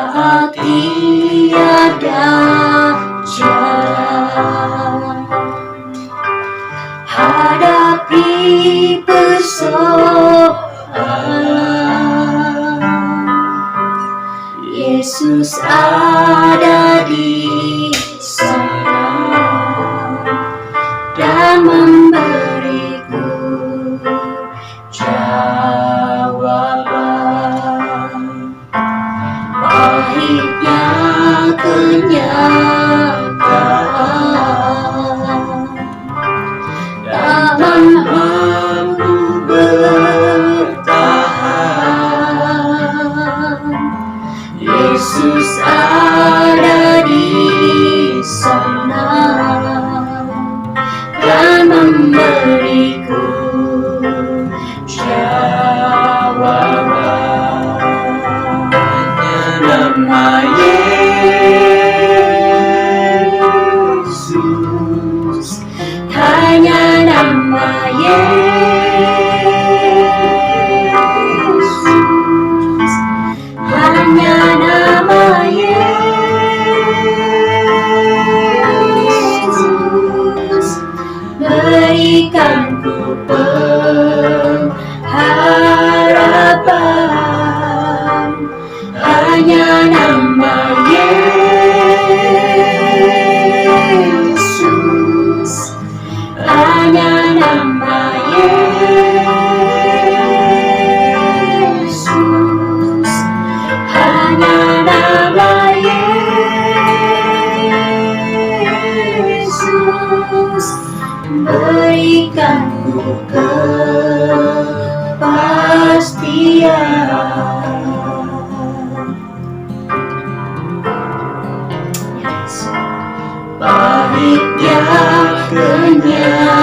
saat tiada jalan. Hadapi persoalan, Yesus ada di sana dan memberiku jawaban. Pahitnya kenyataan tak mampu bertahan. Yesus ada di sana dan memberiku jawaban. Nama Yesus, hanya nama Yesus, hanya nama Yesus, berikanku pengharapan. Hanya nama Yesus, hanya nama Yesus, hanya nama Yesus, berikanku kepastian. Pahitnya kenyataan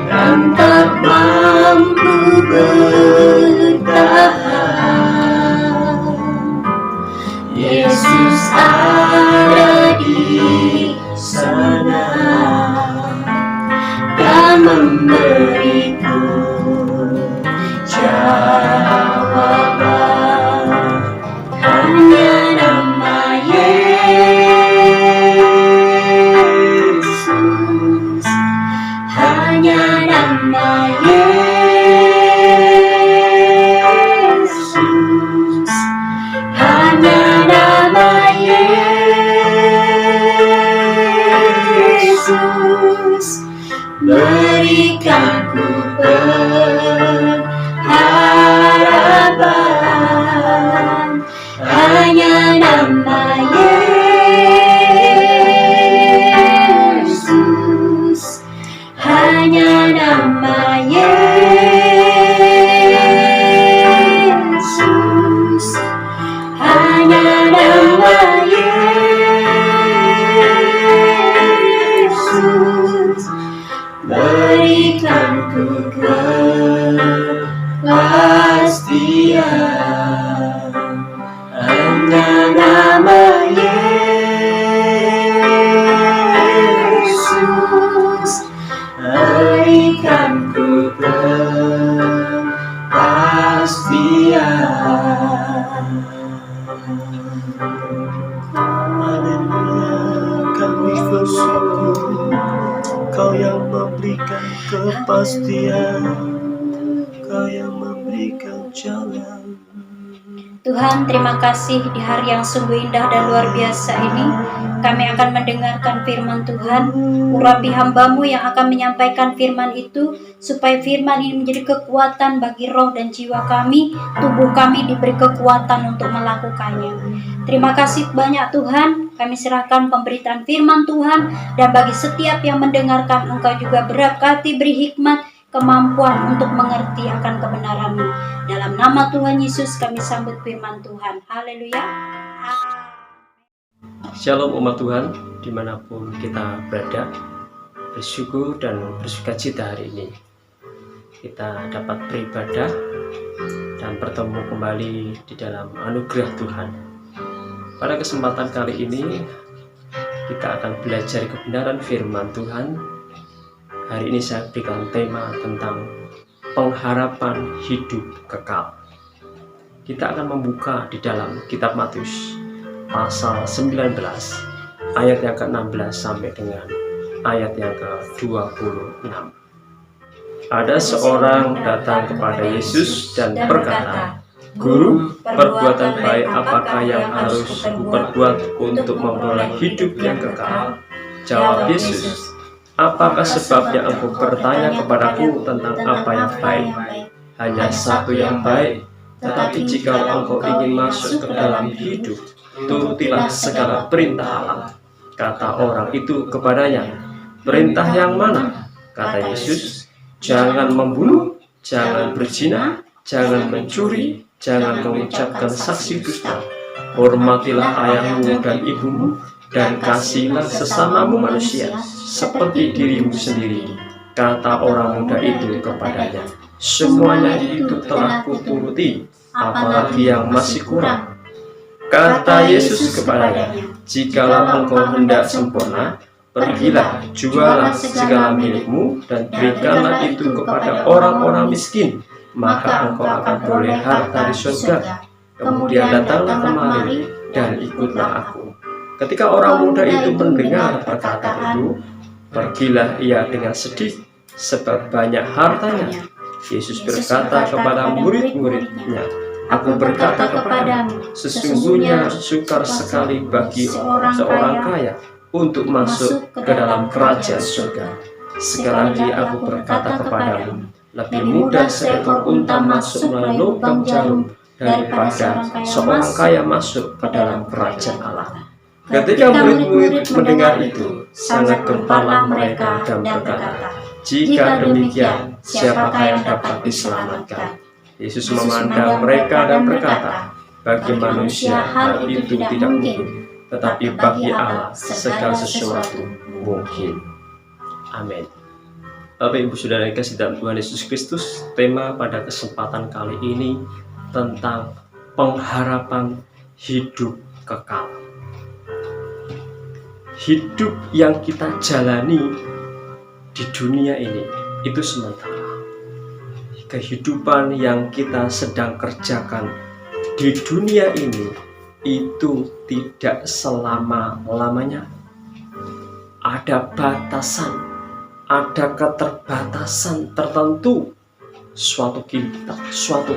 dan tak mampu bertahan. Yesus ada di sana dan memberiku jawaban. Hanya nama Yesus, hanya nama Yesus, hanya nama Yesus, berikanku pengharapan. Hanya nama Yesus, hanya nama Yesus, hanya nama Yesus, berikanku kepastian. Hanya nama Yesus, berikanku kepastian. Haleluya, kami bersyukur Kau yang memberikan kepastian, Kau yang memberikan jalan. Tuhan, terima kasih di hari yang sungguh indah dan luar biasa ini. Kami akan mendengarkan firman Tuhan. Urapi hamba-Mu yang akan menyampaikan firman itu, supaya firman ini menjadi kekuatan bagi roh dan jiwa kami. Tubuh kami diberi kekuatan untuk melakukannya. Terima kasih banyak Tuhan. Kami serahkan pemberitaan firman Tuhan. Dan bagi setiap yang mendengarkan, Engkau juga berkati, beri hikmat, kemampuan untuk mengerti akan kebenaran-Mu. Dalam nama Tuhan Yesus kami sambut firman Tuhan. Haleluya. Shalom umat Tuhan, dimanapun kita berada, bersyukur dan bersukacita hari ini kita dapat beribadah dan bertemu kembali di dalam anugerah Tuhan. Pada kesempatan kali ini kita akan belajar kebenaran firman Tuhan. Hari ini saya berikan tema tentang pengharapan hidup kekal. kita akan membuka di dalam kitab Matius pasal 19 ayat yang ke-16 sampai dengan ayat yang ke-26. Ada seorang datang kepada Yesus dan berkata, "Guru, perbuatan baik apakah yang harus kuperbuat untuk memperoleh hidup yang kekal?" Jawab Yesus, "Apakah sebabnya engkau bertanya kepadaku tentang apa yang baik? Hanya satu yang baik. Tetapi jika engkau ingin masuk ke dalam hidup, turutilah segala perintah Allah." Kata orang itu kepadanya, "Perintah yang mana?" Kata Yesus, "Jangan membunuh, jangan berzina, jangan mencuri, jangan mengucapkan saksi dusta. Hormatilah ayahmu dan ibumu, dan kasihilah sesamamu manusia seperti dirimu sendiri." Kata orang muda itu kepadanya, "Semuanya itu telah kuturuti, apalagi yang masih kurang?" Kata Yesus kepadanya, "Jikalau engkau hendak sempurna, pergilah, jualah segala milikmu, dan berikanlah itu kepada orang-orang miskin, maka engkau akan beroleh harta di surga. Kemudian datanglah kemari dan ikutlah aku." Ketika orang muda itu mendengar perkataan itu, pergilah ia dengan sedih, sebab banyak hartanya. Yesus berkata kepada murid-muridnya, "Aku berkata kepadamu, sesungguhnya sukar sekali bagi seorang kaya untuk masuk ke dalam kerajaan surga. Sekali lagi aku berkata kepadamu, lebih mudah seekor unta masuk melalui lubang jarum daripada seorang kaya masuk ke dalam kerajaan Allah." Ketika murid-murid mendengar itu, sangat gempalah mereka dan berkata, "Jika demikian, siapakah yang dapat diselamatkan?" Yesus memandang mereka dan berkata, "Bagi manusia hal itu tidak mungkin, tetapi bagi Allah segala sesuatu mungkin." Amin. Bapak Ibu Saudara yang dikasihi dalam Tuhan Yesus Kristus, tema pada kesempatan kali ini tentang pengharapan hidup kekal. Hidup yang kita jalani di dunia ini itu sementara. Kehidupan yang kita sedang kerjakan di dunia ini itu tidak selama-lamanya. Ada batasan, ada keterbatasan tertentu. Suatu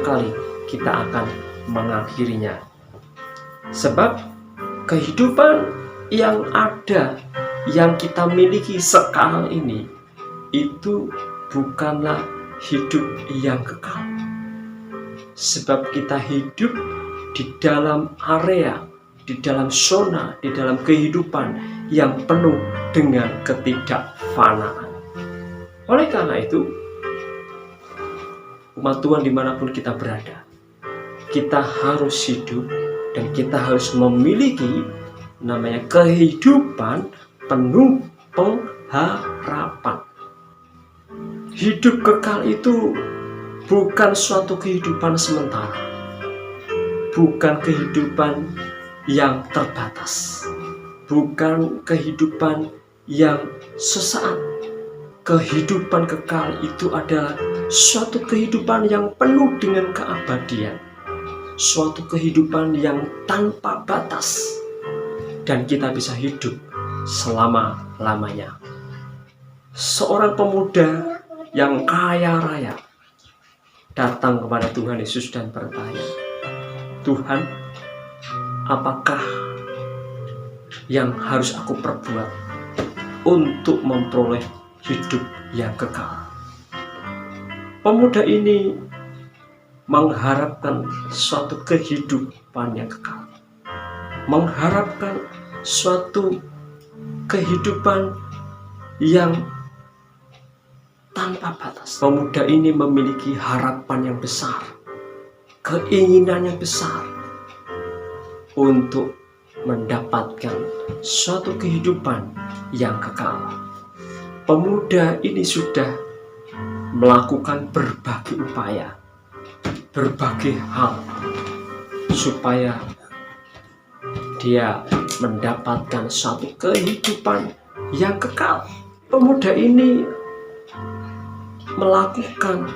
kali kita akan mengakhirinya. Sebab kehidupan yang ada, yang kita miliki sekarang ini, itu bukanlah hidup yang kekal. Sebab kita hidup di dalam area, di dalam zona, di dalam kehidupan yang penuh dengan ketidakfanaan. Oleh karena itu, umat Tuhan dimanapun kita berada, kita harus hidup dan kita harus memiliki namanya kehidupan penuh pengharapan. Hidup kekal itu bukan suatu kehidupan sementara, bukan kehidupan yang terbatas, bukan kehidupan yang sesaat. Kehidupan kekal itu adalah suatu kehidupan yang penuh dengan keabadian, suatu kehidupan yang tanpa batas, dan kita bisa hidup selama-lamanya. Seorang pemuda yang kaya raya datang kepada Tuhan Yesus dan bertanya, "Tuhan, apakah yang harus aku perbuat untuk memperoleh hidup yang kekal?" Pemuda ini mengharapkan suatu kehidupan yang kekal, mengharapkan suatu kehidupan yang tanpa batas. Pemuda ini memiliki harapan yang besar, keinginan yang besar untuk mendapatkan suatu kehidupan yang kekal. Pemuda ini sudah melakukan berbagai upaya, berbagai hal supaya dia mendapatkan suatu kehidupan yang kekal. Pemuda ini melakukan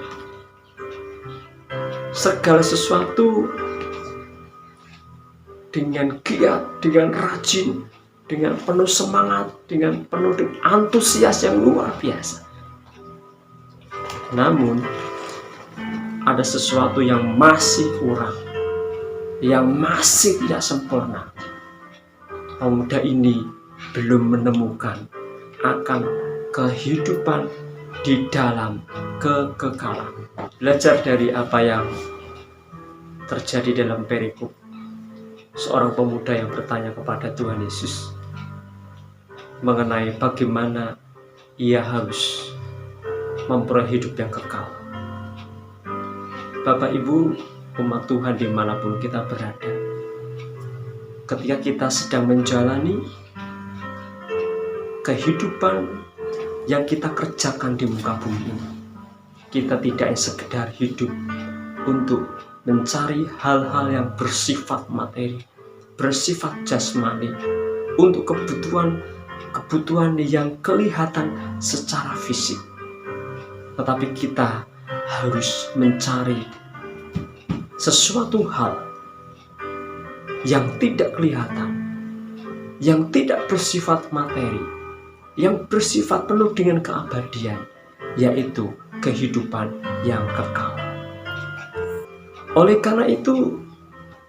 segala sesuatu dengan giat, dengan rajin, dengan penuh semangat, dengan penuh antusias yang luar biasa. Namun ada sesuatu yang masih kurang, yang masih tidak sempurna. Pemuda ini belum menemukan akan kehidupan di dalam kekekalan. Belajar dari apa yang terjadi dalam perikop, seorang pemuda yang bertanya kepada Tuhan Yesus mengenai bagaimana ia harus memperoleh hidup yang kekal. Bapak Ibu, umat Tuhan dimanapun kita berada, ketika kita sedang menjalani kehidupan yang kita kerjakan di muka bumi ini, kita tidak sekedar hidup untuk mencari hal-hal yang bersifat materi, bersifat jasmani, untuk kebutuhan yang kelihatan secara fisik. Tetapi kita harus mencari sesuatu hal yang tidak kelihatan, yang tidak bersifat materi, yang bersifat penuh dengan keabadian, yaitu kehidupan yang kekal. Oleh karena itu,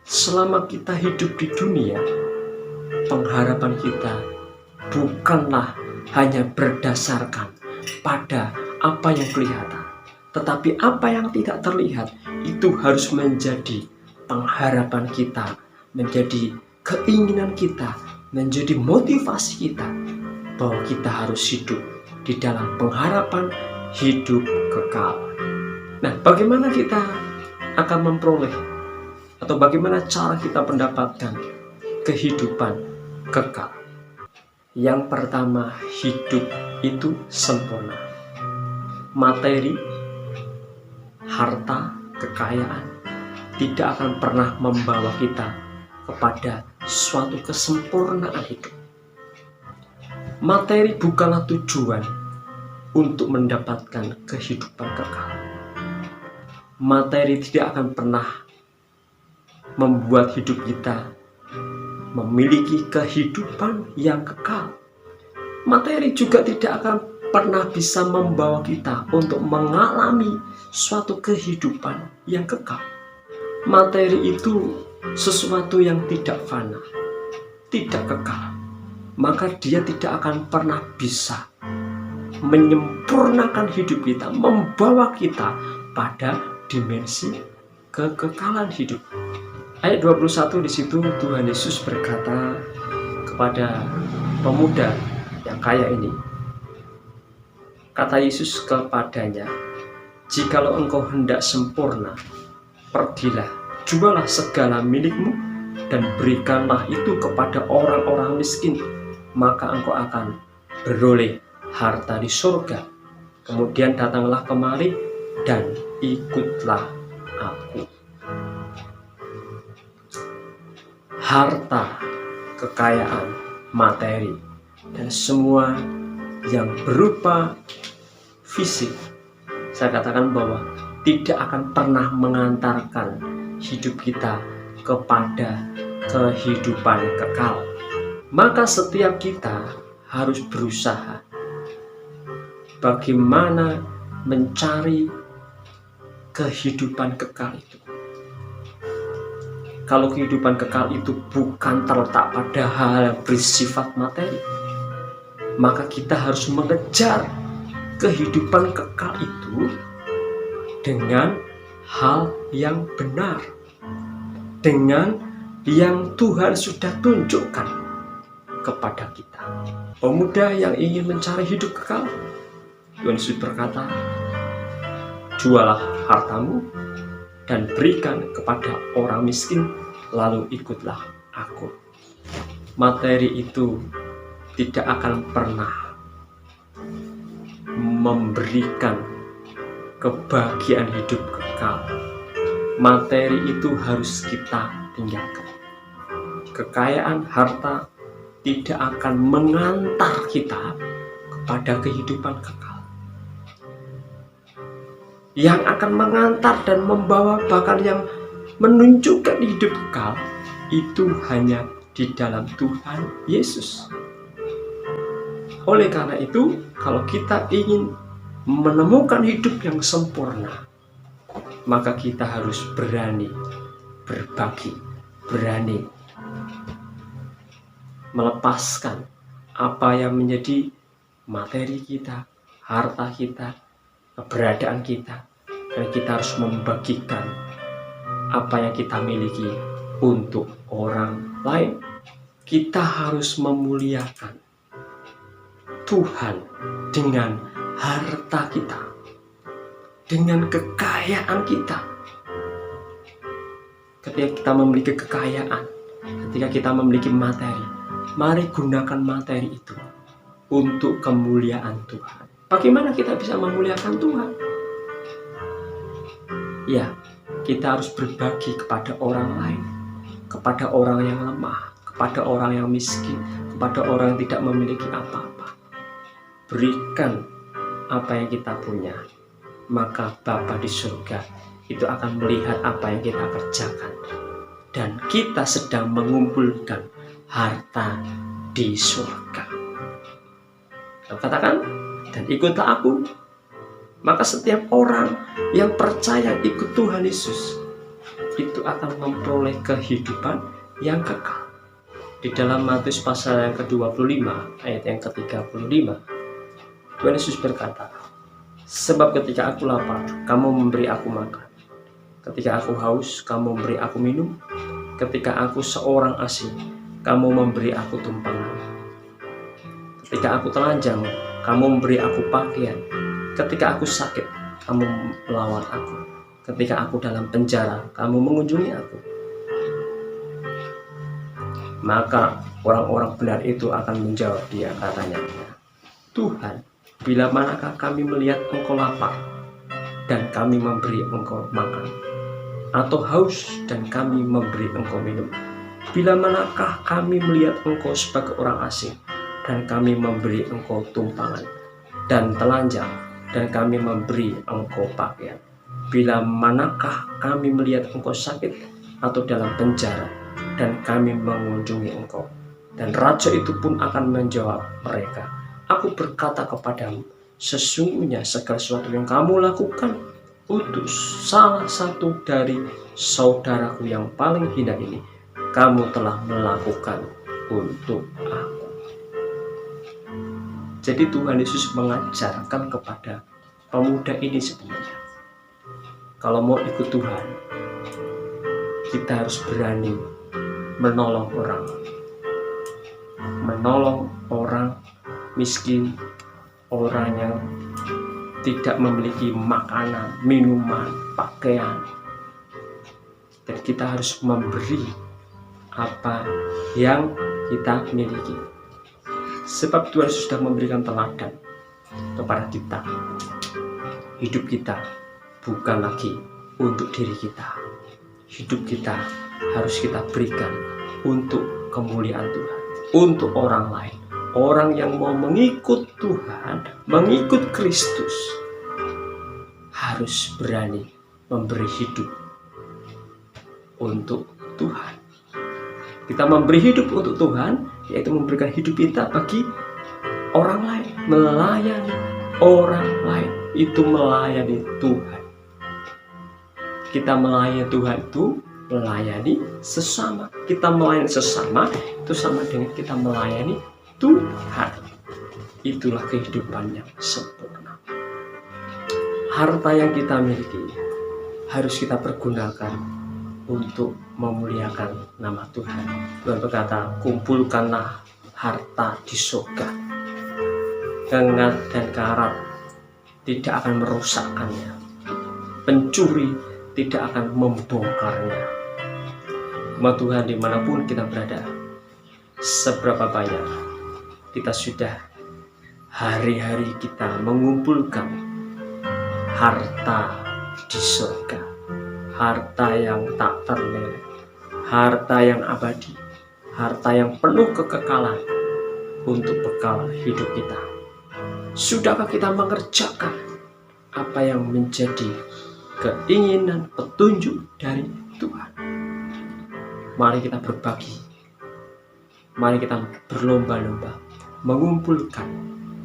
selama kita hidup di dunia, pengharapan kita bukanlah hanya berdasarkan pada apa yang kelihatan, tetapi apa yang tidak terlihat itu harus menjadi pengharapan kita, menjadi keinginan kita, menjadi motivasi kita, bahwa kita harus hidup di dalam pengharapan hidup kekal. Nah, bagaimana kita akan memperoleh, atau bagaimana cara kita mendapatkan kehidupan kekal? Yang pertama, hidup itu sempurna. Materi, harta, kekayaan tidak akan pernah membawa kita kepada suatu kesempurnaan hidup. Materi bukanlah tujuan untuk mendapatkan kehidupan kekal. Materi tidak akan pernah membuat hidup kita memiliki kehidupan yang kekal. Materi juga tidak akan pernah bisa membawa kita untuk mengalami suatu kehidupan yang kekal. Materi itu sesuatu yang tidak fana, tidak kekal. Maka dia tidak akan pernah bisa menyempurnakan hidup kita, membawa kita pada dimensi kekekalan hidup. Ayat 21 di situ Tuhan Yesus berkata kepada pemuda yang kaya ini. Kata Yesus kepadanya, "Jikalau engkau hendak sempurna, pergilah, jualah segala milikmu dan berikanlah itu kepada orang-orang miskin, maka engkau akan beroleh harta di surga. Kemudian datanglah kemari dan ikutlah aku." Harta, kekayaan, materi, dan semua yang berupa fisik, saya katakan bahwa tidak akan pernah mengantarkan hidup kita kepada kehidupan kekal. Maka setiap kita harus berusaha bagaimana mencari kehidupan kekal itu. Kalau kehidupan kekal itu bukan terletak pada hal yang bersifat materi, maka kita harus mengejar kehidupan kekal itu dengan hal yang benar, dengan yang Tuhan sudah tunjukkan kepada kita. Pemuda yang ingin mencari hidup kekal, Tuhan Yesus berkata, "Jualah hartamu dan berikan kepada orang miskin, lalu ikutlah aku." Materi itu tidak akan pernah memberikan kebahagiaan hidup kekal. Materi itu harus kita tinggalkan. Kekayaan, harta tidak akan mengantar kita kepada kehidupan kekal. Yang akan mengantar dan membawa, bahkan yang menunjukkan hidup kekal, itu hanya di dalam Tuhan Yesus. Oleh karena itu, kalau kita ingin menemukan hidup yang sempurna, maka kita harus berani berbagi, berani melepaskan apa yang menjadi materi kita, harta kita, keberadaan kita, dan kita harus membagikan apa yang kita miliki untuk orang lain. Kita harus memuliakan Tuhan dengan harta kita, dengan kekayaan kita. Ketika kita memiliki kekayaan, ketika kita memiliki materi, mari gunakan materi itu untuk kemuliaan Tuhan. Bagaimana kita bisa memuliakan Tuhan? Ya, kita harus berbagi kepada orang lain, kepada orang yang lemah, kepada orang yang miskin, kepada orang yang tidak memiliki apa-apa. Berikan apa yang kita punya, maka Bapa di surga itu akan melihat apa yang kita kerjakan, dan kita sedang mengumpulkan harta di surga. Katakan, dan ikutlah aku. Maka setiap orang yang percaya ikut Tuhan Yesus itu akan memperoleh kehidupan yang kekal. Di dalam Matius pasal yang ke-25 ayat yang ke-35, Tuhan Yesus berkata, sebab ketika aku lapar, kamu memberi aku makan. Ketika aku haus, kamu memberi aku minum. Ketika aku seorang asing, kamu memberi aku tumpangan. Ketika aku telanjang, kamu memberi aku pakaian. Ketika aku sakit, kamu melawat aku. Ketika aku dalam penjara, kamu mengunjungi aku. Maka orang-orang benar itu akan menjawab dia, katanya, Tuhan, bila manakah kami melihat engkau lapar dan kami memberi engkau makan, atau haus dan kami memberi engkau minum? Bila manakah kami melihat engkau sebagai orang asing dan kami memberi engkau tumpangan, dan telanjang dan kami memberi engkau pakaian? Bila manakah kami melihat engkau sakit atau dalam penjara dan kami mengunjungi engkau? Dan raja itu pun akan menjawab mereka, aku berkata kepadamu, sesungguhnya segala sesuatu yang kamu lakukan untuk salah satu dari saudaraku yang paling hina ini, kamu telah melakukan untuk aku. Jadi Tuhan Yesus mengajarkan kepada pemuda ini sebenarnya, kalau mau ikut Tuhan, kita harus berani menolong orang miskin, orang yang tidak memiliki makanan, minuman, pakaian. Dan kita harus memberi apa yang kita miliki. Sebab Tuhan sudah memberikan teladan kepada kita. Hidup kita bukan lagi untuk diri kita. Hidup kita harus kita berikan untuk kemuliaan Tuhan, untuk orang lain. Orang yang mau mengikut Tuhan, mengikut Kristus, harus berani memberi hidup untuk Tuhan. Kita memberi hidup untuk Tuhan, yaitu memberikan hidup kita bagi orang lain, melayani orang lain, itu melayani Tuhan. Kita melayani Tuhan itu melayani sesama. Kita melayani sesama itu sama dengan kita melayani Tuhan. Itulah kehidupan yang sempurna. Harta yang kita miliki harus kita pergunakan untuk memuliakan nama Tuhan. Tuhan berkata, kumpulkanlah harta di surga. Gengat dan karat tidak akan merusakkannya. Pencuri tidak akan membongkarnya. Umat Tuhan dimanapun kita berada, seberapa banyak kita sudah hari-hari kita mengumpulkan harta di surga, harta yang tak ternilai, harta yang abadi, harta yang penuh kekekalan untuk bekal hidup kita. Sudahkah kita mengerjakan apa yang menjadi keinginan petunjuk dari Tuhan? Mari kita berbagi. Mari kita berlomba-lomba mengumpulkan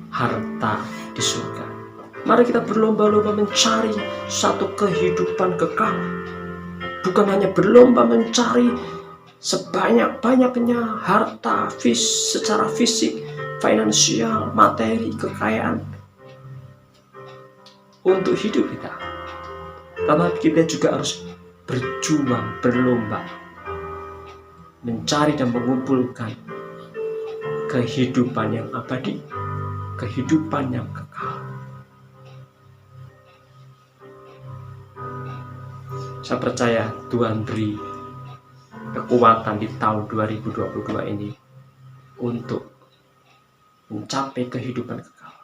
harta di surga. Mari kita berlomba-lomba mencari satu kehidupan kekal. Bukan hanya berlomba mencari sebanyak-banyaknya harta secara fisik, finansial, materi, kekayaan untuk hidup kita. Tetapi kita juga harus berjuang, berlomba mencari dan mengumpulkan kehidupan yang abadi, kehidupan yang kekal. Saya percaya Tuhan beri kekuatan di tahun 2022 ini untuk mencapai kehidupan kekal,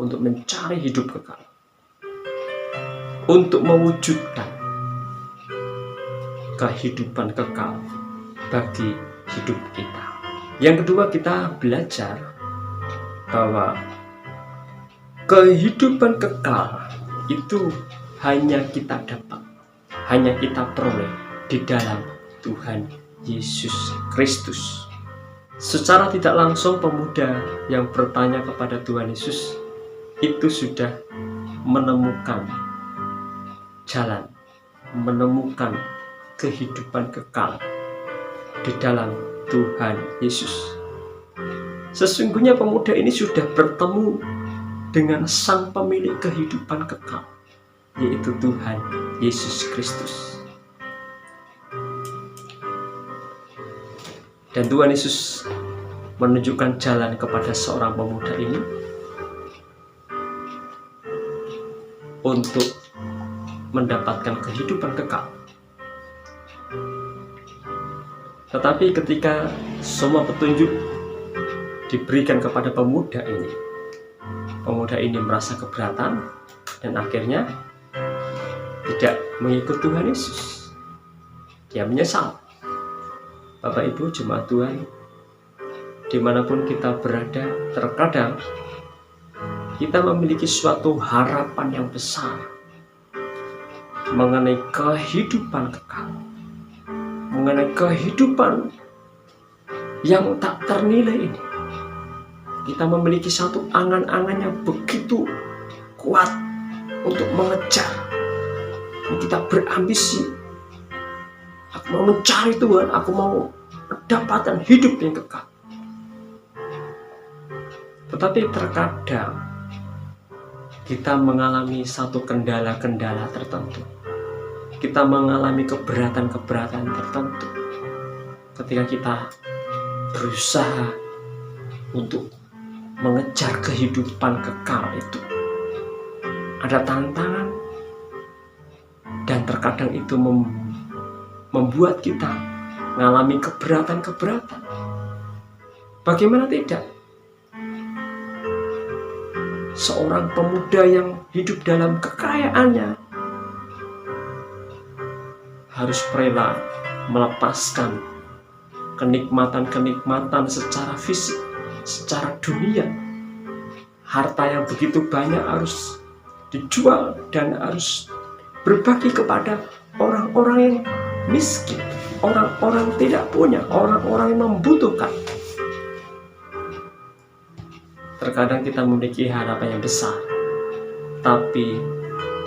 untuk mencari hidup kekal, untuk mewujudkan kehidupan kekal bagi hidup kita. Yang kedua, kita belajar bahwa kehidupan kekal itu hanya kita dapat, hanya kita peroleh di dalam Tuhan Yesus Kristus. Secara tidak langsung pemuda yang bertanya kepada Tuhan Yesus itu sudah menemukan jalan, menemukan kehidupan kekal di dalam Tuhan Yesus. Sesungguhnya pemuda ini sudah bertemu dengan sang pemilik kehidupan kekal, yaitu Tuhan Yesus Kristus. Dan Tuhan Yesus menunjukkan jalan kepada seorang pemuda ini untuk mendapatkan kehidupan kekal. Tetapi ketika semua petunjuk diberikan kepada pemuda ini merasa keberatan dan akhirnya tidak mengikut Tuhan Yesus. Dia menyesal. Bapak Ibu jemaat Tuhan, dimanapun kita berada, terkadang kita memiliki suatu harapan yang besar mengenai kehidupan kekal, mengenai kehidupan yang tak ternilai ini. Kita memiliki satu angan-angan yang begitu kuat untuk mengejar. Kita berambisi, aku mau mencari Tuhan, aku mau mendapatkan hidup yang kekal. Tetapi terkadang kita mengalami satu kendala-kendala tertentu. Kita mengalami keberatan-keberatan tertentu ketika kita berusaha untuk mengejar kehidupan kekal itu. Ada tantangan dan terkadang itu membuat kita mengalami keberatan-keberatan. Bagaimana tidak? Seorang pemuda yang hidup dalam kekayaannya harus rela melepaskan kenikmatan-kenikmatan secara fisik, secara dunia. Harta yang begitu banyak harus dijual dan harus berbagi kepada orang-orang yang miskin, orang-orang tidak punya, orang-orang yang membutuhkan. Terkadang kita memiliki harapan yang besar, tapi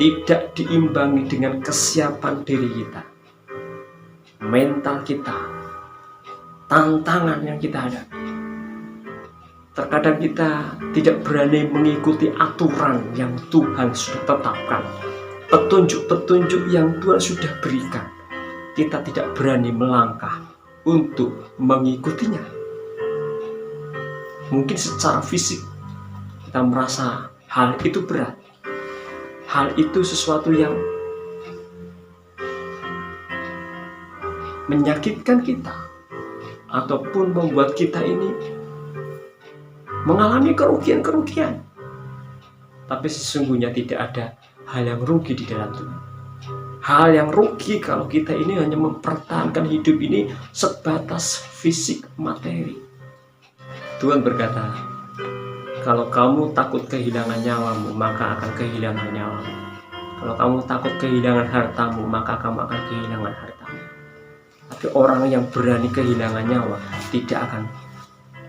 tidak diimbangi dengan kesiapan diri kita, mental kita, tantangan yang kita hadapi. Terkadang kita tidak berani mengikuti aturan yang Tuhan sudah tetapkan, petunjuk-petunjuk yang Tuhan sudah berikan. Kita tidak berani melangkah untuk mengikutinya. Mungkin secara fisik kita merasa hal itu berat, hal itu sesuatu yang menyakitkan kita, ataupun membuat kita ini mengalami kerugian-kerugian. Tapi sesungguhnya tidak ada hal yang rugi di dalam Tuhan. Hal yang rugi kalau kita ini hanya mempertahankan hidup ini sebatas fisik materi. Tuhan berkata, kalau kamu takut kehilangan nyawamu, maka akan kehilangan nyawamu. Kalau kamu takut kehilangan hartamu, maka kamu akan kehilangan hartamu. Tapi orang yang berani kehilangan nyawa tidak akan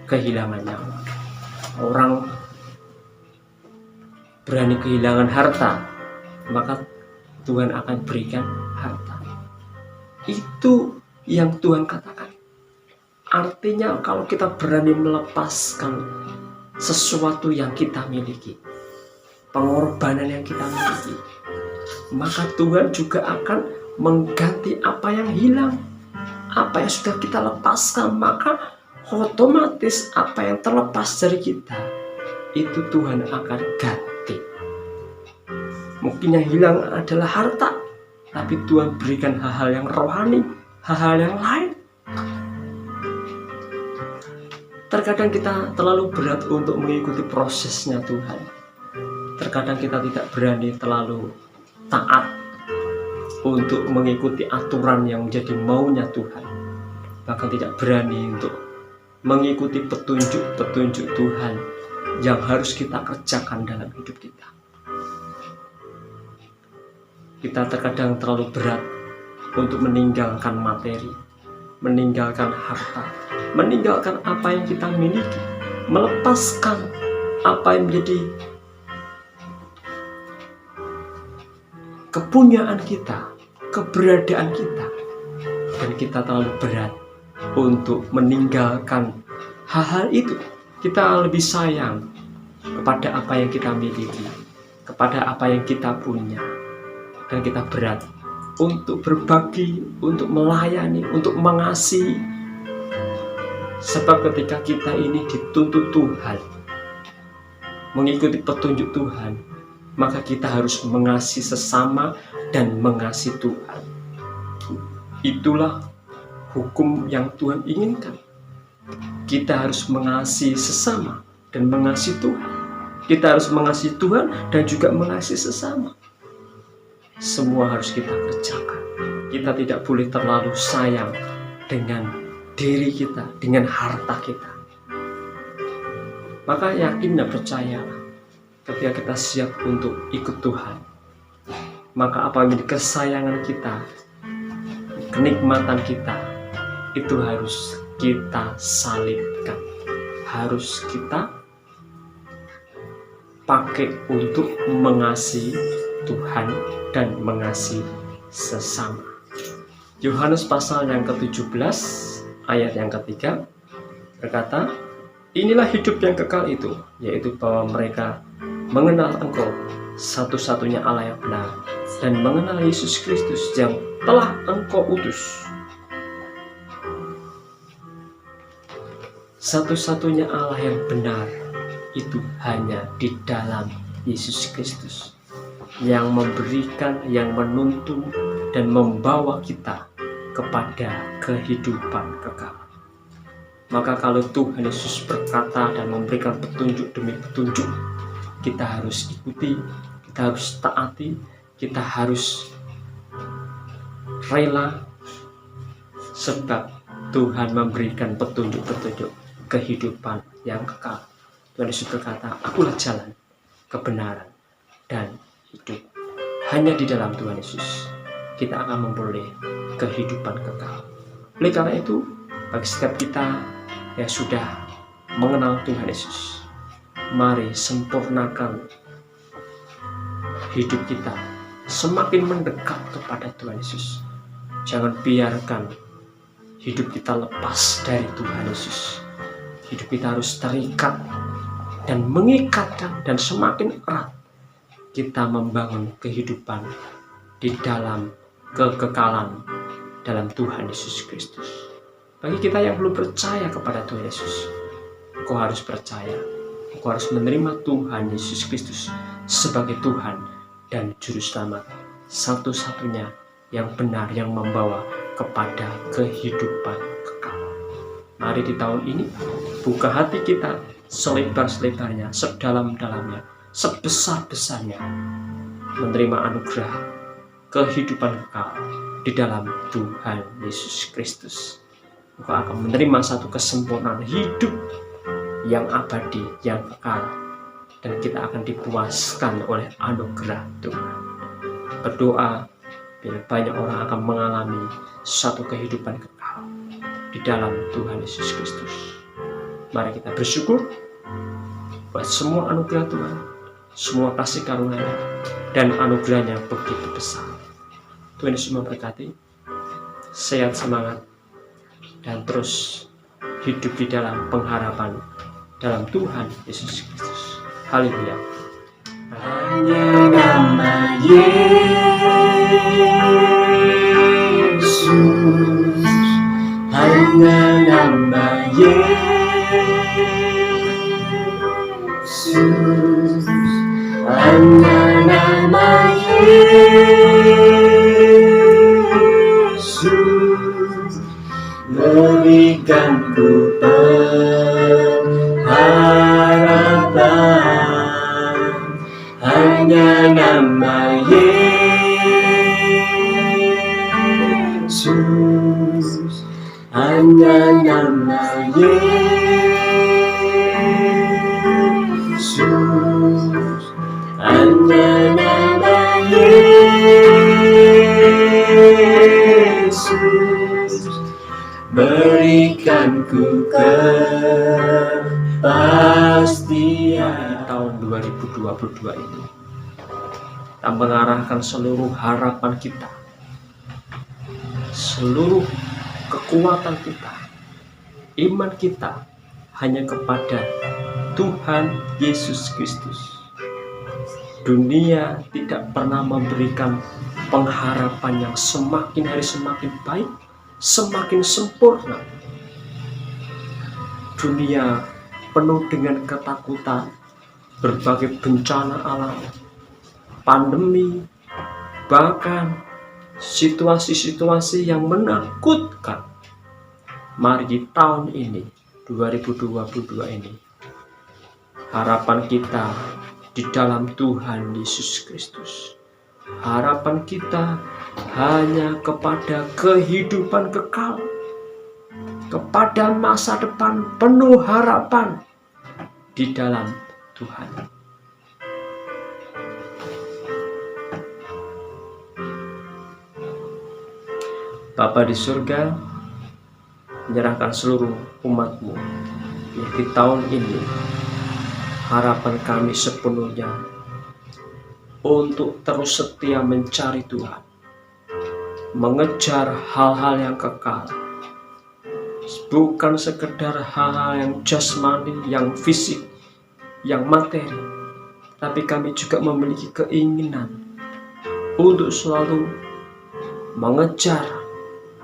kehilangan nyawa. Orang berani kehilangan harta, maka Tuhan akan berikan harta. Itu yang Tuhan katakan. Artinya kalau kita berani melepaskan sesuatu yang kita miliki, pengorbanan yang kita miliki, maka Tuhan juga akan mengganti apa yang hilang. Apa yang sudah kita lepaskan, maka otomatis apa yang terlepas dari kita itu Tuhan akan ganti. Mungkin yang hilang adalah harta, tapi Tuhan berikan hal-hal yang rohani, hal-hal yang lain. Terkadang kita terlalu berat untuk mengikuti prosesnya Tuhan. Terkadang kita tidak berani terlalu taat untuk mengikuti aturan yang menjadi maunya Tuhan. Bahkan tidak berani untuk mengikuti petunjuk-petunjuk Tuhan yang harus kita kerjakan dalam hidup kita. Kita terkadang terlalu berat untuk meninggalkan materi, meninggalkan harta, meninggalkan apa yang kita miliki, melepaskan apa yang menjadi kepunyaan kita, keberadaan kita. Dan kita terlalu berat untuk meninggalkan hal-hal itu. Kita lebih sayang kepada apa yang kita miliki, kepada apa yang kita punya. Dan kita berat untuk berbagi, untuk melayani, untuk mengasihi. Sebab ketika kita ini dituntut Tuhan, mengikuti petunjuk Tuhan, maka kita harus mengasihi sesama dan mengasihi Tuhan. Itulah hukum yang Tuhan inginkan. Kita harus mengasihi sesama dan mengasihi Tuhan. Kita harus mengasihi Tuhan dan juga mengasihi sesama. Semua harus kita kerjakan. Kita tidak boleh terlalu sayang dengan diri kita, dengan harta kita. Maka yakin dan percayalah, ketika kita siap untuk ikut Tuhan, maka apa yang menjadi kesayangan kita, kenikmatan kita, itu harus kita salibkan, harus kita pakai untuk mengasihi Tuhan dan mengasihi sesama. Yohanes pasal yang ke-17 ayat yang ketiga berkata, inilah hidup yang kekal itu, yaitu bahwa mereka mengenal Engkau satu-satunya Allah yang benar dan mengenal Yesus Kristus yang telah Engkau utus. Satu-satunya Allah yang benar itu hanya di dalam Yesus Kristus, yang memberikan, yang menuntun dan membawa kita kepada kehidupan kekal. Maka kalau Tuhan Yesus berkata dan memberikan petunjuk demi petunjuk, kita harus ikuti, kita harus taati, kita harus rela, sebab Tuhan memberikan petunjuk-petunjuk kehidupan yang kekal. Tuhan Yesus berkata, akulah jalan, kebenaran, dan hidup. Hanya di dalam Tuhan Yesus kita akan memperoleh kehidupan kekal. Oleh karena itu, bagi setiap kita yang sudah mengenal Tuhan Yesus, mari sempurnakan hidup kita semakin mendekat kepada Tuhan Yesus. Jangan biarkan hidup kita lepas dari Tuhan Yesus. Hidup kita harus terikat dan mengikat dan semakin erat kita membangun kehidupan di dalam kekekalan dalam Tuhan Yesus Kristus. Bagi kita yang belum percaya kepada Tuhan Yesus, engkau harus percaya, engkau harus menerima Tuhan Yesus Kristus sebagai Tuhan dan Juru Selamat satu-satunya yang benar, yang membawa kepada kehidupan kekal. Mari di tahun ini buka hati kita selebar-selebarnya, sedalam-dalamnya, sebesar-besarnya, menerima anugerah kehidupan kekal di dalam Tuhan Yesus Kristus. Engkau akan menerima satu kesempurnaan hidup yang abadi, yang kekal, dan kita akan dipuaskan oleh anugerah Tuhan. Berdoa biar banyak orang akan mengalami satu kehidupan kekal di dalam Tuhan Yesus Kristus. Mari kita bersyukur buat semua anugerah Tuhan, semua kasih karunia dan anugerahnya begitu besar. Tuhan Yesus memberkati, sehat semangat, dan terus hidup di dalam pengharapan dalam Tuhan Yesus Kristus. Haleluya. Hanya nama Yesus, hanya nama Yesus, hanya nama Yesus, berikan ku pengharapan. Hanya nama Yesus, hanya nama Yesus, hanya nama Yesus, berikan ku kepastian. Tahun 2022 ini kita mengarahkan seluruh harapan kita, seluruh kekuatan kita, iman kita hanya kepada Tuhan Yesus Kristus. Dunia tidak pernah memberikan pengharapan yang semakin hari semakin baik, semakin sempurna. Dunia penuh dengan ketakutan, berbagai bencana alam, pandemi, bahkan situasi-situasi yang menakutkan. Mari di tahun ini, 2022 ini, harapan kita di dalam Tuhan Yesus Kristus. Harapan kita hanya kepada kehidupan kekal, kepada masa depan penuh harapan di dalam Tuhan. Bapa di surga, menyerahkan seluruh umat-Mu di tahun ini. Harapan kami sepenuhnya untuk terus setia mencari Tuhan, mengejar hal-hal yang kekal, bukan sekedar hal-hal yang jasmani, yang fisik, yang materi, tapi kami juga memiliki keinginan untuk selalu mengejar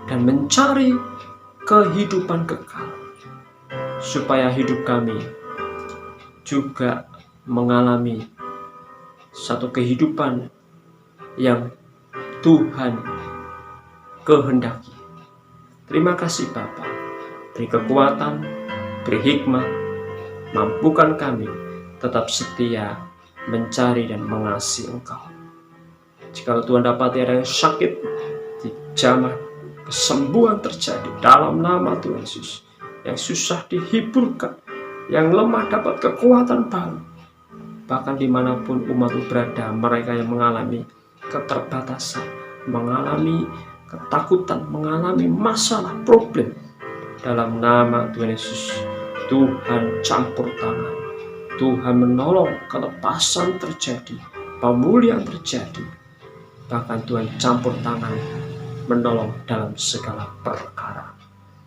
dan mencari kehidupan kekal, supaya hidup kami juga mengalami satu kehidupan yang Tuhan kehendaki. Terima kasih Bapa, beri kekuatan, beri hikmat, mampukan kami tetap setia mencari dan mengasihi Engkau. Jika Tuhan dapat ada yang sakit, dijamah kesembuhan terjadi dalam nama Tuhan Yesus. Yang susah dihiburkan, yang lemah dapat kekuatan baru. Bahkan dimanapun umat berada, mereka yang mengalami keterbatasan, mengalami ketakutan, mengalami masalah, problem, dalam nama Tuhan Yesus, Tuhan campur tangan, Tuhan menolong, kelepasan terjadi, pemulihan terjadi. Bahkan Tuhan campur tangan, menolong dalam segala perkara.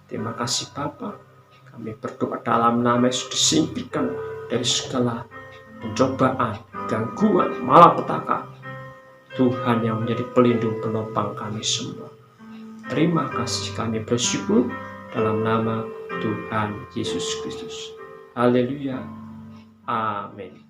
Terima kasih Bapa, kami berdoa dalam nama Yesus, disingkirkan dari segala pencobaan, gangguan, malapetaka. Tuhan yang menjadi pelindung penopang kami semua. Terima kasih, kami bersyukur dalam nama Tuhan Yesus Kristus. Haleluya. Amin.